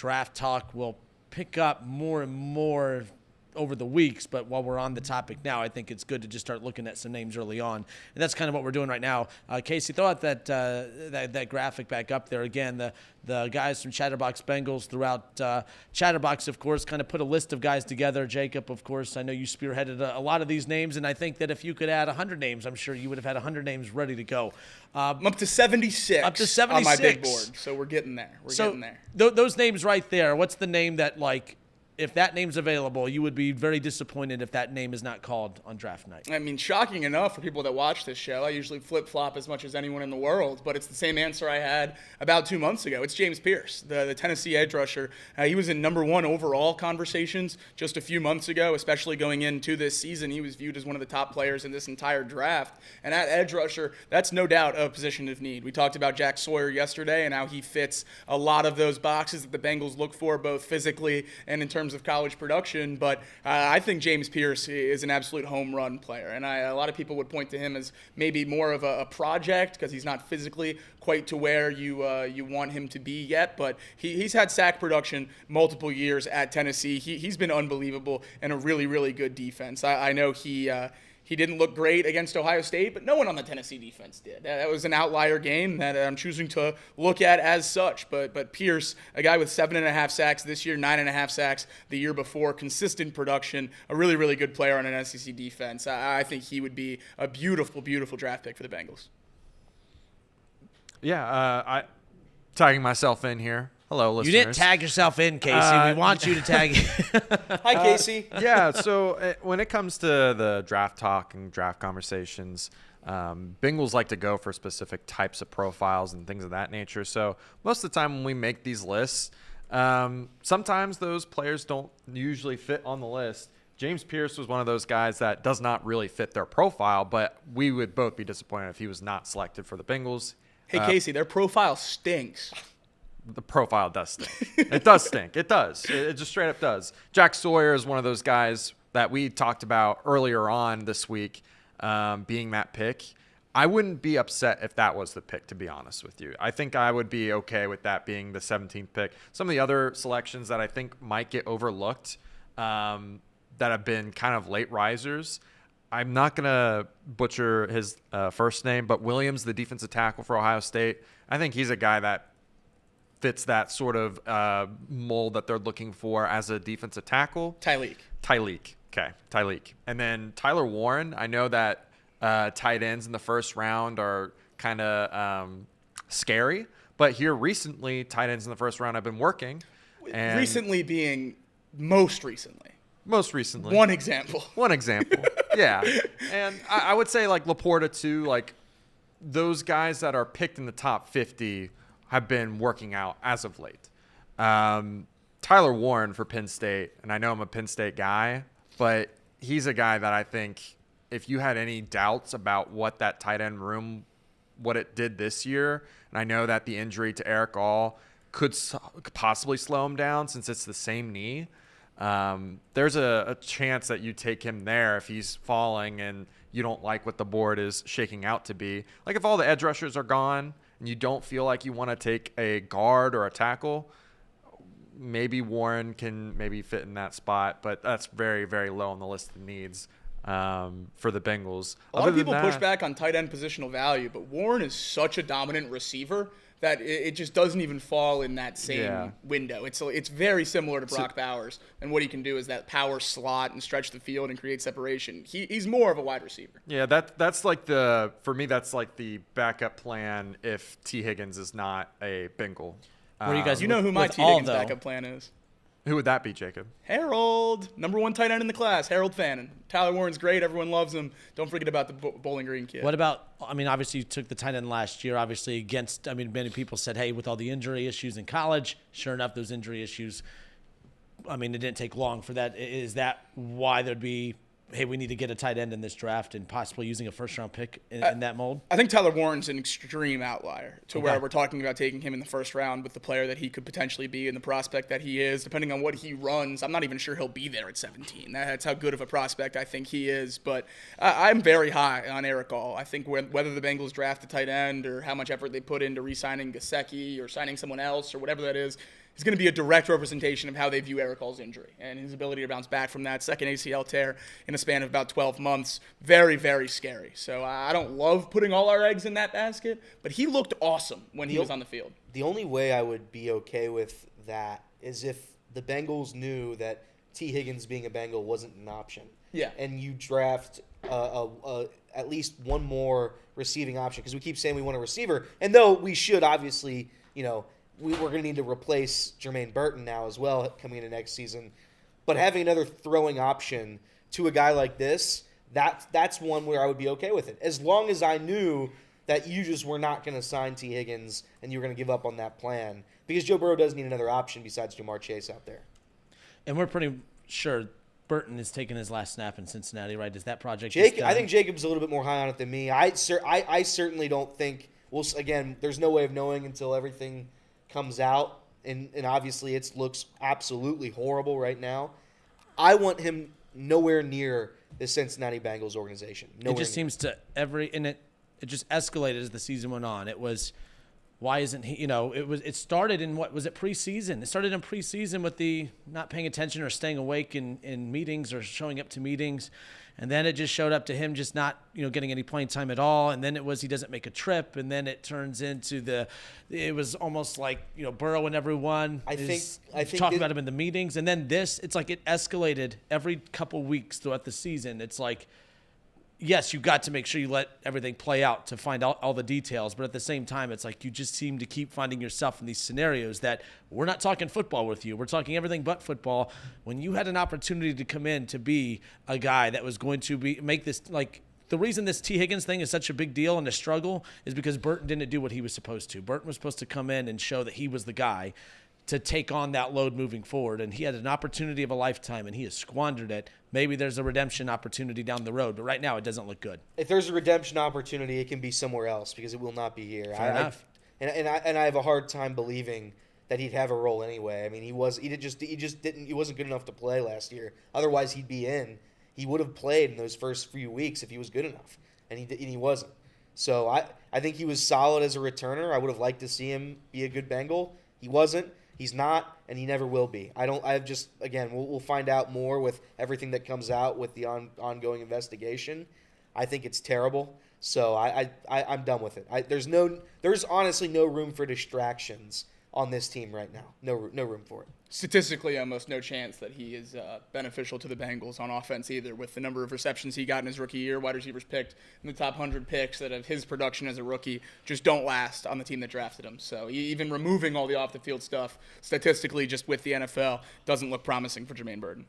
draft talk will pick up more and more over the weeks, but while we're on the topic now, I think it's good to just start looking at some names early on, and that's kind of what we're doing right now. Casey, throw out that graphic back up there again. The guys from Chatterbox Bengals throughout Chatterbox, of course, kind of put a list of guys together. Jacob, of course, I know you spearheaded a lot of these names, and I think that if you could add 100 names, I'm sure you would have had 100 names ready to go. I'm up to 76. Up to 76 on my big board, so we're getting there. Getting there. Those names right there. What's the name that, like, if that name's available, you would be very disappointed if that name is not called on draft night? I mean, shocking enough for people that watch this show, I usually flip-flop as much as anyone in the world, but it's the same answer I had about 2 months ago. It's James Pearce, the Tennessee edge rusher. He was in number 1 overall conversations just a few months ago, especially going into this season. He was viewed as one of the top players in this entire draft. And at edge rusher, that's no doubt a position of need. We talked about Jack Sawyer yesterday and how he fits a lot of those boxes that the Bengals look for, both physically and in terms of college production, but I think James Pearce is an absolute home run player, and a lot of people would point to him as maybe more of a project because he's not physically quite to where you want him to be yet, but he's had sack production multiple years at Tennessee. He's been unbelievable and a really, really good defense. I know he didn't look great against Ohio State, but no one on the Tennessee defense did. That was an outlier game that I'm choosing to look at as such. But Pearce, a guy with 7.5 sacks this year, 9.5 sacks the year before, consistent production, a really, really good player on an SEC defense. I think he would be a beautiful, beautiful draft pick for the Bengals. Yeah, tagging myself in here. Hello, listeners. You didn't tag yourself in, Casey. We want you to tag in. Hi, Casey. Yeah, so when it comes to the draft talk and draft conversations, Bengals like to go for specific types of profiles and things of that nature. So most of the time when we make these lists, sometimes those players don't usually fit on the list. James Pearce was one of those guys that does not really fit their profile, but we would both be disappointed if he was not selected for the Bengals. Hey, Casey, their profile stinks. The profile does stink. It does stink. It does. It just straight up does. Jack Sawyer is one of those guys that we talked about earlier on this week being that pick. I wouldn't be upset if that was the pick, to be honest with you. I think I would be okay with that being the 17th pick. Some of the other selections that I think might get overlooked that have been kind of late risers, I'm not going to butcher his first name, but Williams, the defensive tackle for Ohio State, I think he's a guy that fits that sort of mold that they're looking for as a defensive tackle. Tyleek. Okay, Tyleek. And then Tyler Warren, I know that tight ends in the first round are kind of scary, but here recently, tight ends in the first round have been working. And recently being most recently. Most recently. One example. Yeah. And I would say like Laporta too, like those guys that are picked in the top 50 have been working out as of late. Tyler Warren for Penn State, and I know I'm a Penn State guy, but he's a guy that I think if you had any doubts about what that tight end room, what it did this year, and I know that the injury to Eric All could possibly slow him down since it's the same knee, there's a chance that you take him there if he's falling and you don't like what the board is shaking out to be. Like if all the edge rushers are gone, and you don't feel like you want to take a guard or a tackle, maybe Warren can maybe fit in that spot, but that's very, very low on the list of needs for the Bengals. A lot of people push back on tight end positional value, but Warren is such a dominant receiver that it just doesn't even fall in that same window. It's very similar to Brock Bowers, and what he can do is that power slot and stretch the field and create separation. He's more of a wide receiver. Yeah, that's like for me, that's like the backup plan if T. Higgins is not a Bengal. Where you guys? You know who my T. Higgins backup plan is? Who would that be, Jacob? Harold, number 1 tight end in the class, Harold Fannin. Tyler Warren's great. Everyone loves him. Don't forget about the Bowling Green kid. What about, I mean, obviously you took the tight end last year, obviously against, I mean, many people said, hey, with all the injury issues in college, sure enough, those injury issues, I mean, it didn't take long for that. Is that why there'd be, hey, we need to get a tight end in this draft and possibly using a first-round pick in that mold? I think Tyler Warren's an extreme outlier to where we're talking about taking him in the first round with the player that he could potentially be and the prospect that he is. Depending on what he runs, I'm not even sure he'll be there at 17. That's how good of a prospect I think he is. But I'm very high on Eric All. I think whether the Bengals draft a tight end or how much effort they put into re-signing Gesicki or signing someone else or whatever that is, he's going to be a direct representation of how they view Eric Hall's injury and his ability to bounce back from that second ACL tear in a span of about 12 months. Very, very scary. So I don't love putting all our eggs in that basket, but he looked awesome when he was on the field. The only way I would be okay with that is if the Bengals knew that T. Higgins being a Bengal wasn't an option. Yeah. And you draft at least one more receiving option, because we keep saying we want a receiver. And though we should obviously, we're going to need to replace Jermaine Burton now as well coming into next season. But having another throwing option to a guy like this, that's one where I would be okay with it. As long as I knew that you just were not going to sign T. Higgins and you were going to give up on that plan. Because Joe Burrow does need another option besides Jamar Chase out there. And we're pretty sure Burton is taking his last snap in Cincinnati, right? Is that project I think Jacob's a little bit more high on it than me. I certainly don't think – well, again, there's no way of knowing until everything comes out. And obviously it looks absolutely horrible right now. I want him nowhere near the Cincinnati Bengals organization. It just seems to it just escalated as the season went on. It was – why isn't he, it started in preseason? It started in preseason with the not paying attention or staying awake in meetings or showing up to meetings. And then it just showed up to him just not, getting any playing time at all. And then it was he doesn't make a trip. And then it turns into it was almost like, Burrow and everyone I think talking about him in the meetings. And then it's like it escalated every couple weeks throughout the season. It's like, yes, you got to make sure you let everything play out to find out all the details. But at the same time, it's like you just seem to keep finding yourself in these scenarios that we're not talking football with you. We're talking everything but football. When you had an opportunity to come in to be a guy that was going to make this like the reason this T. Higgins thing is such a big deal and a struggle is because Burton didn't do what he was supposed to. Burton was supposed to come in and show that he was the guy to take on that load moving forward. And he had an opportunity of a lifetime, and he has squandered it. Maybe there's a redemption opportunity down the road, but right now it doesn't look good. If there's a redemption opportunity, it can be somewhere else because it will not be here. Fair enough. And I have a hard time believing that he'd have a role anyway. I mean, he wasn't good enough to play last year. Otherwise, he'd be in. He would have played in those first few weeks if he was good enough, and he wasn't. So I think he was solid as a returner. I would have liked to see him be a good Bengal. He wasn't. He's not, and he never will be. We'll find out more with everything that comes out with the ongoing investigation. I think it's terrible, so I'm done with it. There's honestly no room for distractions on this team right now. No room for it. Statistically, almost no chance that he is beneficial to the Bengals on offense either, with the number of receptions he got in his rookie year. Wide receivers picked in the top 100 picks that of his production as a rookie just don't last on the team that drafted him. So even removing all the off-the-field stuff, statistically, just with the NFL, doesn't look promising for Jermaine Burton.